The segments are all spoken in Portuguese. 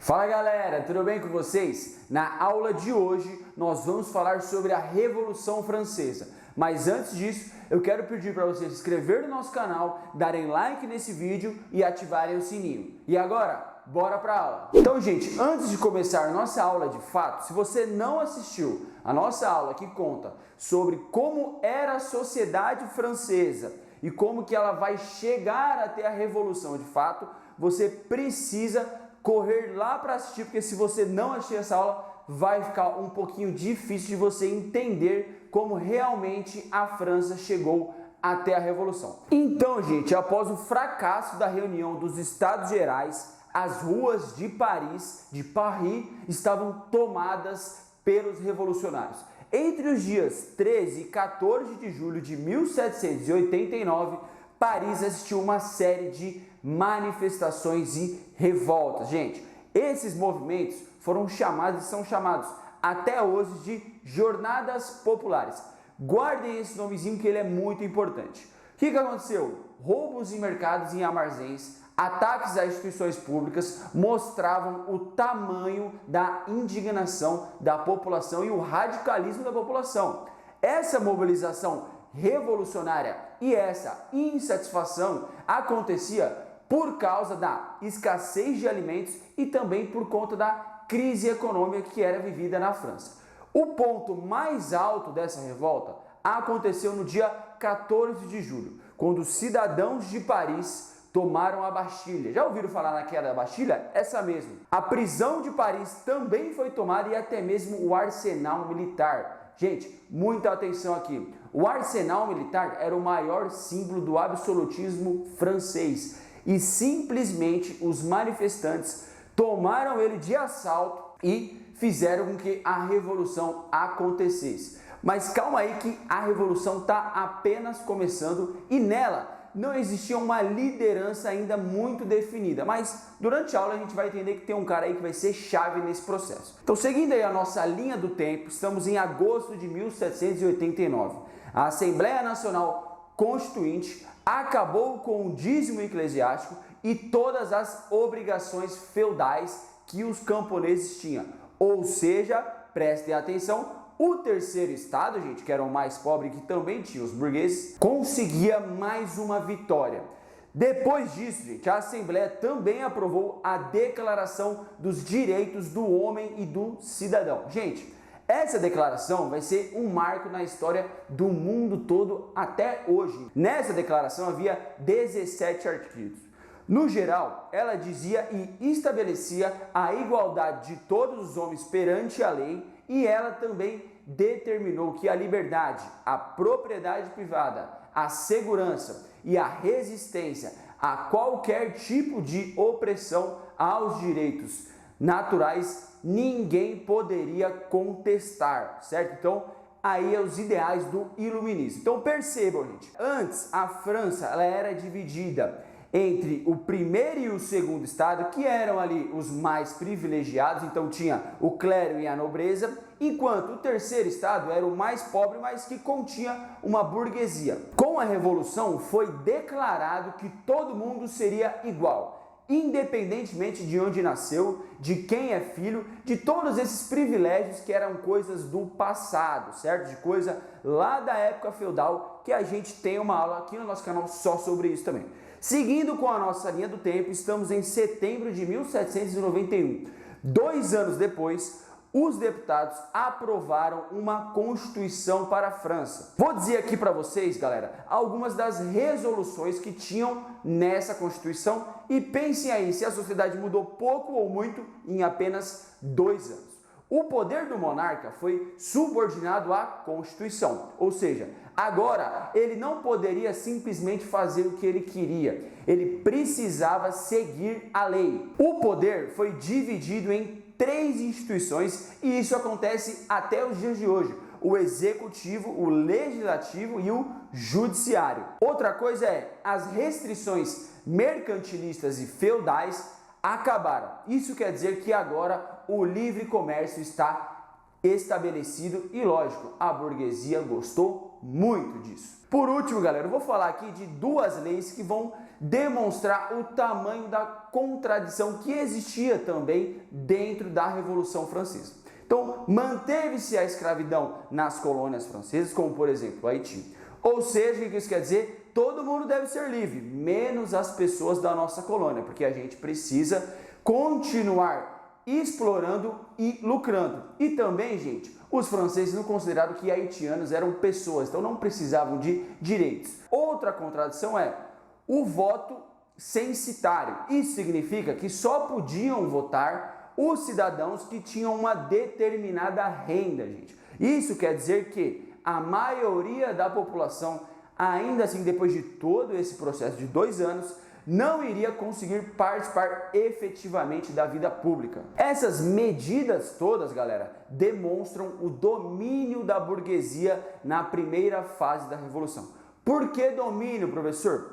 Fala galera, tudo bem com vocês? Na aula de hoje nós vamos falar sobre a Revolução Francesa. Mas antes disso, eu quero pedir para vocês se inscreverem no nosso canal, darem like nesse vídeo e ativarem o sininho. E agora, bora para a aula! Então gente, antes de começar a nossa aula de fato, se você não assistiu a nossa aula que conta sobre como era a sociedade francesa e como que ela vai chegar até a Revolução de fato, você precisa correr lá para assistir, porque se você não assistir essa aula, vai ficar um pouquinho difícil de você entender como realmente a França chegou até a Revolução. Então, gente, após o fracasso da reunião dos Estados Gerais, as ruas de Paris, estavam tomadas pelos revolucionários. Entre os dias 13 e 14 de julho de 1789, Paris assistiu uma série de manifestações e revoltas. Gente, esses movimentos foram chamados e são chamados até hoje de jornadas populares. Guardem esse nomezinho que ele é muito importante. O que aconteceu? Roubos em mercados e em armazéns, ataques a instituições públicas mostravam o tamanho da indignação da população e o radicalismo da população. Essa mobilização revolucionária e essa insatisfação acontecia por causa da escassez de alimentos e também por conta da crise econômica que era vivida na França. O ponto mais alto dessa revolta aconteceu no dia 14 de julho, quando os cidadãos de Paris tomaram a Bastilha. Já ouviram falar na queda da Bastilha? Essa mesmo. A prisão de Paris também foi tomada e até mesmo o arsenal militar. Gente, muita atenção aqui. O arsenal militar era o maior símbolo do absolutismo francês e simplesmente os manifestantes tomaram ele de assalto e fizeram com que a revolução acontecesse. Mas calma aí que a revolução está apenas começando e nela não existia uma liderança ainda muito definida, mas durante a aula a gente vai entender que tem um cara aí que vai ser chave nesse processo. Então, seguindo aí a nossa linha do tempo, estamos em agosto de 1789. A Assembleia Nacional Constituinte acabou com o dízimo eclesiástico e todas as obrigações feudais que os camponeses tinham. Ou seja, prestem atenção, o terceiro estado, gente, que era o mais pobre, que também tinha os burgueses, conseguia mais uma vitória. Depois disso, gente, a Assembleia também aprovou a Declaração dos Direitos do Homem e do Cidadão. Gente, essa declaração vai ser um marco na história do mundo todo até hoje. Nessa declaração havia 17 artigos. No geral, ela dizia e estabelecia a igualdade de todos os homens perante a lei e ela também determinou que a liberdade, a propriedade privada, a segurança e a resistência a qualquer tipo de opressão aos direitos naturais ninguém poderia contestar, certo? Então, aí é os ideais do iluminismo. Então, percebam, gente, antes a França ela era dividida entre o primeiro e o segundo estado, que eram ali os mais privilegiados, então tinha o clero e a nobreza, enquanto o terceiro estado era o mais pobre, mas que continha uma burguesia. Com a Revolução foi declarado que todo mundo seria igual, independentemente de onde nasceu, de quem é filho, de todos esses privilégios que eram coisas do passado, certo? De coisa lá da época feudal, que a gente tem uma aula aqui no nosso canal só sobre isso também. Seguindo com a nossa linha do tempo, estamos em setembro de 1791. 2 anos depois, os deputados aprovaram uma Constituição para a França. Vou dizer aqui para vocês, galera, algumas das resoluções que tinham nessa Constituição e pensem aí se a sociedade mudou pouco ou muito em apenas 2 anos. O poder do monarca foi subordinado à Constituição, ou seja, agora ele não poderia simplesmente fazer o que ele queria, ele precisava seguir a lei. O poder foi dividido em 3 instituições e isso acontece até os dias de hoje: o executivo, o legislativo e o judiciário. Outra coisa é, as restrições mercantilistas e feudais acabaram. Isso quer dizer que agora o livre comércio está estabelecido e, lógico, a burguesia gostou muito disso. Por último, galera, eu vou falar aqui de duas leis que vão demonstrar o tamanho da contradição que existia também dentro da Revolução Francesa. Então, manteve-se a escravidão nas colônias francesas, como por exemplo o Haiti. Ou seja, o que isso quer dizer? Todo mundo deve ser livre, menos as pessoas da nossa colônia, porque a gente precisa continuar explorando e lucrando. E também, gente, os franceses não consideraram que haitianos eram pessoas, então não precisavam de direitos. Outra contradição é o voto censitário. Isso significa que só podiam votar os cidadãos que tinham uma determinada renda, gente. Isso quer dizer que a maioria da população, ainda assim, depois de todo esse processo de 2 anos, não iria conseguir participar efetivamente da vida pública. Essas medidas todas, galera, demonstram o domínio da burguesia na primeira fase da Revolução. Por que domínio, professor?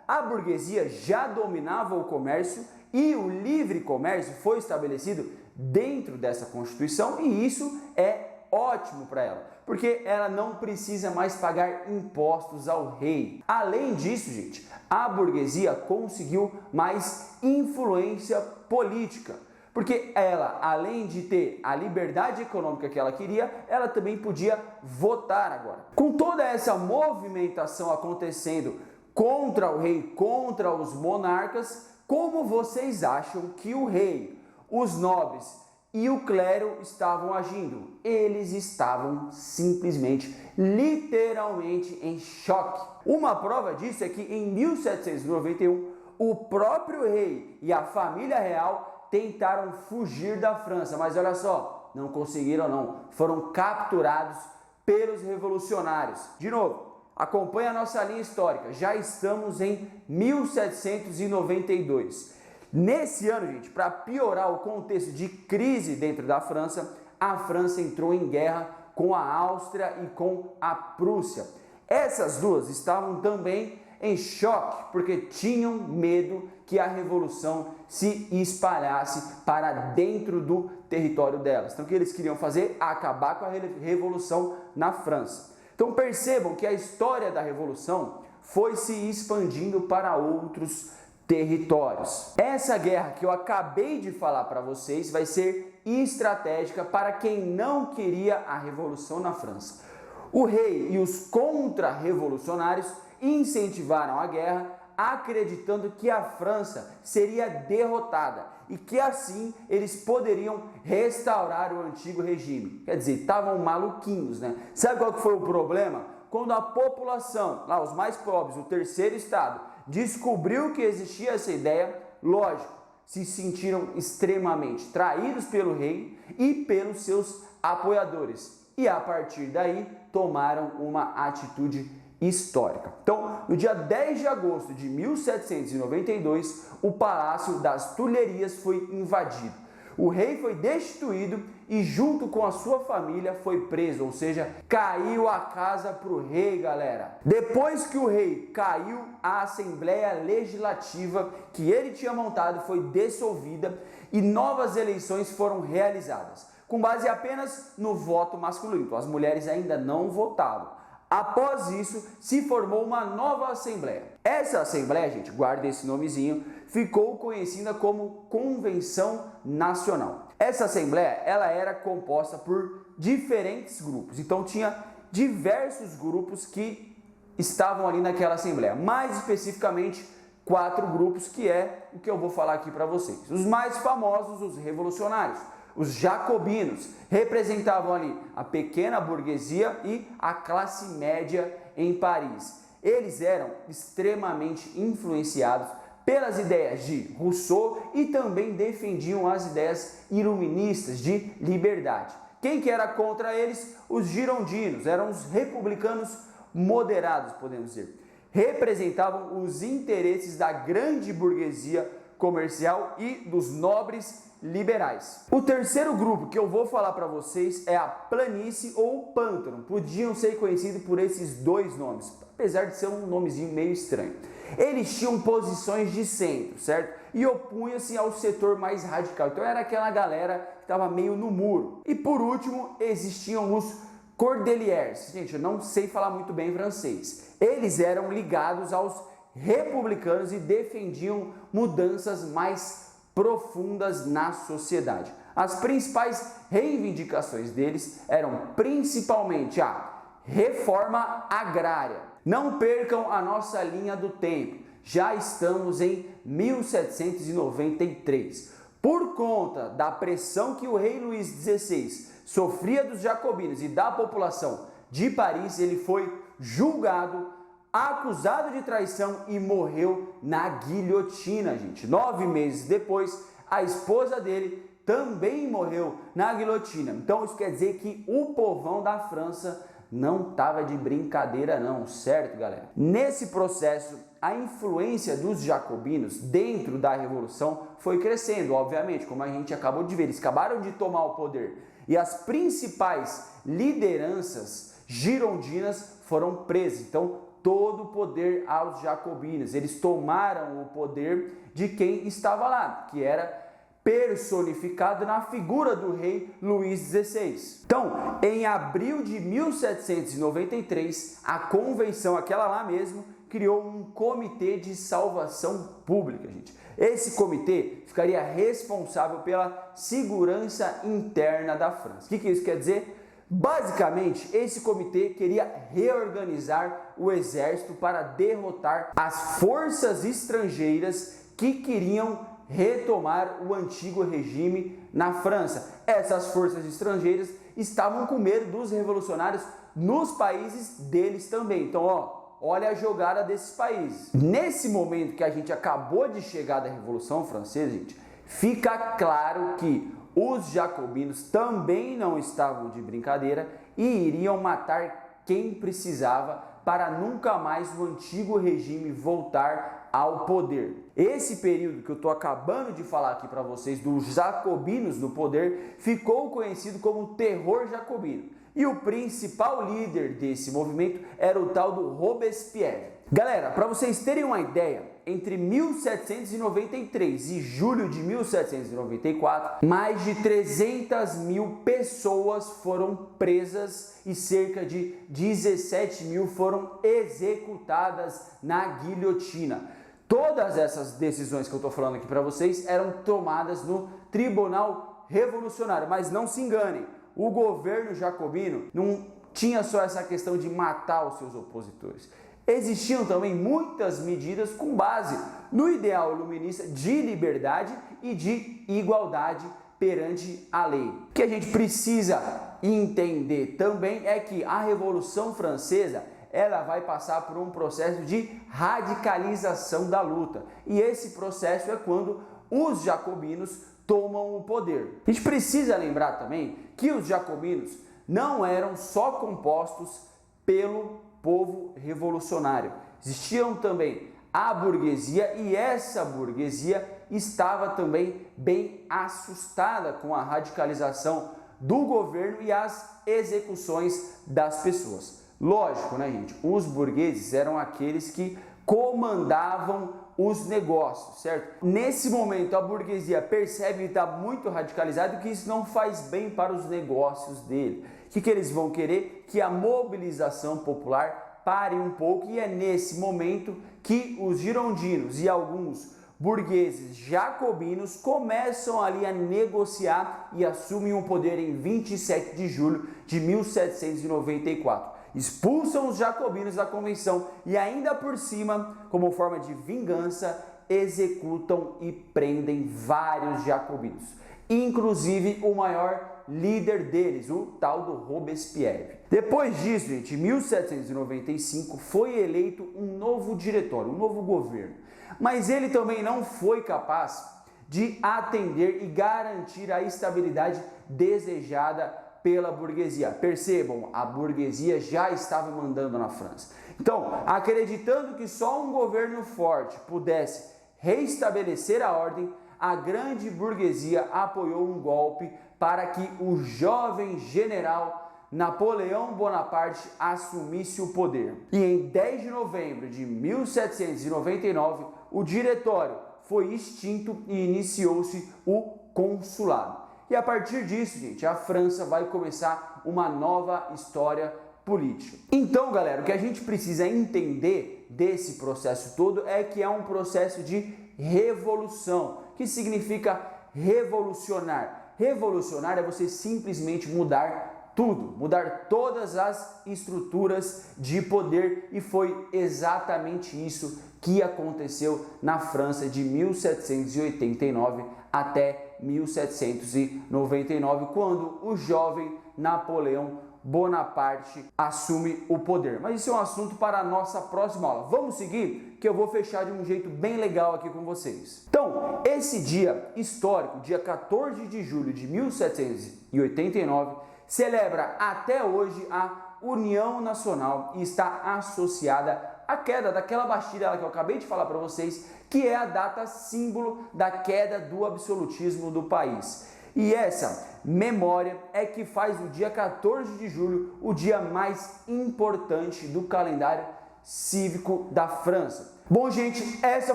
A burguesia já dominava o comércio e o livre comércio foi estabelecido dentro dessa Constituição e isso é ótimo para ela, porque ela não precisa mais pagar impostos ao rei. Além disso, gente, a burguesia conseguiu mais influência política, porque ela, além de ter a liberdade econômica que ela queria, ela também podia votar agora. Com toda essa movimentação acontecendo contra o rei, contra os monarcas, como vocês acham que o rei, os nobres e o clero estavam agindo? Eles estavam simplesmente, literalmente em choque. Uma prova disso é que em 1791, o próprio rei e a família real tentaram fugir da França, mas olha só, não conseguiram não, foram capturados pelos revolucionários. De novo, acompanhe a nossa linha histórica, já estamos em 1792. Nesse ano, gente, para piorar o contexto de crise dentro da França, a França entrou em guerra com a Áustria e com a Prússia. Essas duas estavam também em choque, porque tinham medo que a revolução se espalhasse para dentro do território delas. Então, o que eles queriam fazer? Acabar com a revolução na França. Então, percebam que a história da revolução foi se expandindo para outros territórios. Essa guerra que eu acabei de falar para vocês vai ser estratégica para quem não queria a revolução na França. O rei e os contra-revolucionários incentivaram a guerra, acreditando que a França seria derrotada e que assim eles poderiam restaurar o antigo regime. Quer dizer, estavam maluquinhos, né? Sabe qual que foi o problema? Quando a população, lá os mais pobres, o terceiro estado, descobriu que existia essa ideia, lógico, se sentiram extremamente traídos pelo rei e pelos seus apoiadores. E a partir daí tomaram uma atitude histórica. Então, no dia 10 de agosto de 1792, o Palácio das Tulherias foi invadido. O rei foi destituído e junto com a sua família foi preso, ou seja, caiu a casa para o rei, galera. Depois que o rei caiu, a Assembleia Legislativa que ele tinha montado foi dissolvida e novas eleições foram realizadas, com base apenas no voto masculino. As mulheres ainda não votavam. Após isso, se formou uma nova Assembleia. Essa Assembleia, gente, guarda esse nomezinho, ficou conhecida como Convenção Nacional. Essa Assembleia, ela era composta por diferentes grupos, então tinha diversos grupos que estavam ali naquela Assembleia, mais especificamente 4 grupos, que é o que eu vou falar aqui para vocês. Os mais famosos, os revolucionários. Os jacobinos representavam ali a pequena burguesia e a classe média em Paris. Eles eram extremamente influenciados pelas ideias de Rousseau e também defendiam as ideias iluministas de liberdade. Quem que era contra eles? Os girondinos, eram os republicanos moderados, podemos dizer. Representavam os interesses da grande burguesia comercial e dos nobres liberais. O terceiro grupo que eu vou falar para vocês é a planície ou pântano. Podiam ser conhecidos por esses dois nomes, apesar de ser um nomezinho meio estranho. Eles tinham posições de centro, certo? E opunham-se ao setor mais radical. Então era aquela galera que estava meio no muro. E por último, existiam os Cordeliers. Gente, eu não sei falar muito bem francês. Eles eram ligados aos republicanos e defendiam mudanças mais profundas na sociedade. As principais reivindicações deles eram principalmente a reforma agrária. Não percam a nossa linha do tempo. Já estamos em 1793. Por conta da pressão que o rei Luís XVI sofria dos jacobinos e da população de Paris, ele foi julgado, acusado de traição e morreu na guilhotina, gente. 9 meses depois, a esposa dele também morreu na guilhotina. Então isso quer dizer que o povão da França não estava de brincadeira não, certo, galera? Nesse processo, a influência dos jacobinos dentro da Revolução foi crescendo, obviamente, como a gente acabou de ver. Eles acabaram de tomar o poder e as principais lideranças girondinas foram presas. Então, todo o poder aos jacobinos. Eles tomaram o poder de quem estava lá, que era personificado na figura do rei Luís XVI. Então, em abril de 1793, a convenção, aquela lá mesmo, criou um comitê de salvação pública, gente. Esse comitê ficaria responsável pela segurança interna da França. O que isso quer dizer? Basicamente, esse comitê queria reorganizar o exército para derrotar as forças estrangeiras que queriam retomar o antigo regime na França. Essas forças estrangeiras estavam com medo dos revolucionários nos países deles também. Então, olha a jogada desses países. Nesse momento que a gente acabou de chegar da Revolução Francesa, gente, fica claro que os jacobinos também não estavam de brincadeira e iriam matar quem precisava para nunca mais o antigo regime voltar ao poder. Esse período que eu estou acabando de falar aqui para vocês, dos jacobinos no poder, ficou conhecido como terror jacobino. E o principal líder desse movimento era o tal do Robespierre. Galera, para vocês terem uma ideia, entre 1793 e julho de 1794, mais de 300 mil pessoas foram presas e cerca de 17 mil foram executadas na guilhotina. Todas essas decisões que eu estou falando aqui para vocês eram tomadas no Tribunal Revolucionário, mas não se enganem, o governo jacobino não tinha só essa questão de matar os seus opositores. Existiam também muitas medidas com base no ideal iluminista de liberdade e de igualdade perante a lei. O que a gente precisa entender também é que a Revolução Francesa ela vai passar por um processo de radicalização da luta. E esse processo é quando os jacobinos tomam o poder. A gente precisa lembrar também que os jacobinos não eram só compostos pelo povo revolucionário. Existiam também a burguesia e essa burguesia estava também bem assustada com a radicalização do governo e as execuções das pessoas. Lógico, né, gente? Os burgueses eram aqueles que comandavam os negócios, certo? Nesse momento, a burguesia percebe que está muito radicalizado e que isso não faz bem para os negócios dele. O que eles vão querer? Que a mobilização popular pare um pouco, e é nesse momento que os girondinos e alguns burgueses jacobinos começam ali a negociar e assumem o poder em 27 de julho de 1794. Expulsam os jacobinos da convenção e ainda por cima, como forma de vingança, executam e prendem vários jacobinos, inclusive o maior líder deles, o tal do Robespierre. Depois disso, gente, em 1795 foi eleito um novo diretório, um novo governo, mas ele também não foi capaz de atender e garantir a estabilidade desejada pela burguesia. Percebam, a burguesia já estava mandando na França. Então, acreditando que só um governo forte pudesse reestabelecer a ordem, a grande burguesia apoiou um golpe para que o jovem general Napoleão Bonaparte assumisse o poder. E em 10 de novembro de 1799, o diretório foi extinto e iniciou-se o consulado. E a partir disso, gente, a França vai começar uma nova história política. Então, galera, o que a gente precisa entender desse processo todo é que é um processo de revolução, que significa revolucionar. Revolucionar é você simplesmente mudar tudo, mudar todas as estruturas de poder, e foi exatamente isso que aconteceu na França de 1789 até 1799, quando o jovem Napoleão Bonaparte assume o poder. Mas isso é um assunto para a nossa próxima aula. Vamos seguir, que eu vou fechar de um jeito bem legal aqui com vocês. Então, esse dia histórico, dia 14 de julho de 1789, celebra até hoje a União Nacional e está associada à queda daquela Bastilha que eu acabei de falar para vocês, que é a data símbolo da queda do absolutismo do país. E essa memória é que faz o dia 14 de julho o dia mais importante do calendário cívico da França. Bom, gente, essa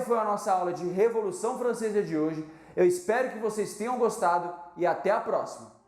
foi a nossa aula de Revolução Francesa de hoje. Eu espero que vocês tenham gostado e até a próxima!